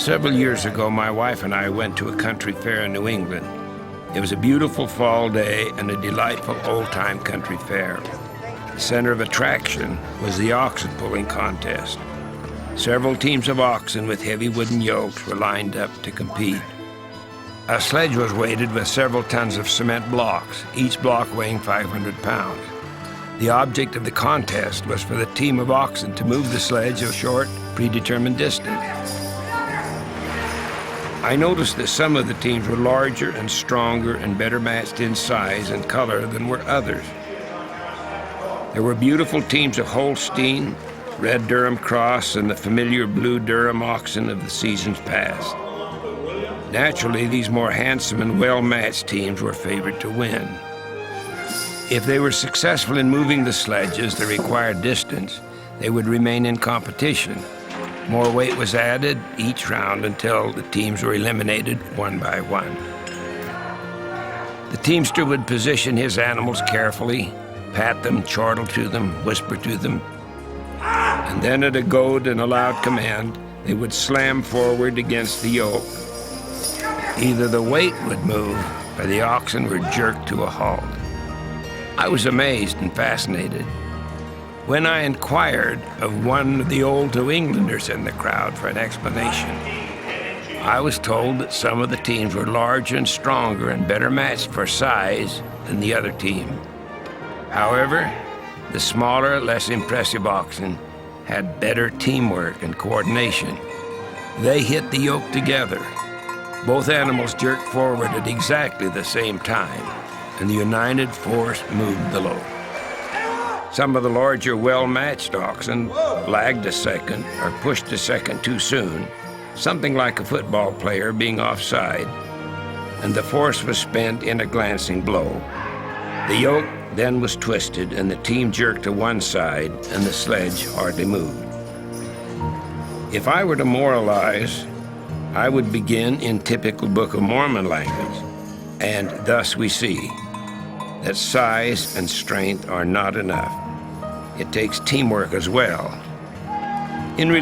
Several years ago, my wife and I went to a country fair in New England. It was a beautiful fall day and a delightful old-time country fair. The center of attraction was the oxen pulling contest. Several teams of oxen with heavy wooden yokes were lined up to compete. A sledge was weighted with several tons of cement blocks, each block weighing 500 pounds. The object of the contest was for the team of oxen to move the sledge a short, predetermined distance. I noticed that some of the teams were larger and stronger and better matched in size and color than were others. There were beautiful teams of Holstein, red Durham Cross, and the familiar blue Durham oxen of the seasons past. Naturally, these more handsome and well-matched teams were favored to win. If they were successful in moving the sledges the required distance, they would remain in competition. More weight was added each round until the teams were eliminated one by one. The teamster would position his animals carefully, pat them, chortle to them, whisper to them, and then at a goad and a loud command, they would slam forward against the yoke. Either the weight would move or the oxen were jerked to a halt. I was amazed and fascinated. When I inquired of one of the old New Englanders in the crowd for an explanation, I was told that some of the teams were larger and stronger and better matched for size than the other team. However, the smaller, less impressive oxen had better teamwork and coordination. They hit the yoke together. Both animals jerked forward at exactly the same time, and the united force moved the load. Some of the larger, well-matched oxen lagged a second or pushed a second too soon, something like a football player being offside, and the force was spent in a glancing blow. The yoke then was twisted, and the team jerked to one side, and the sledge hardly moved. If I were to moralize, I would begin in typical Book of Mormon language, and thus we see that size and strength are not enough. It takes teamwork as well,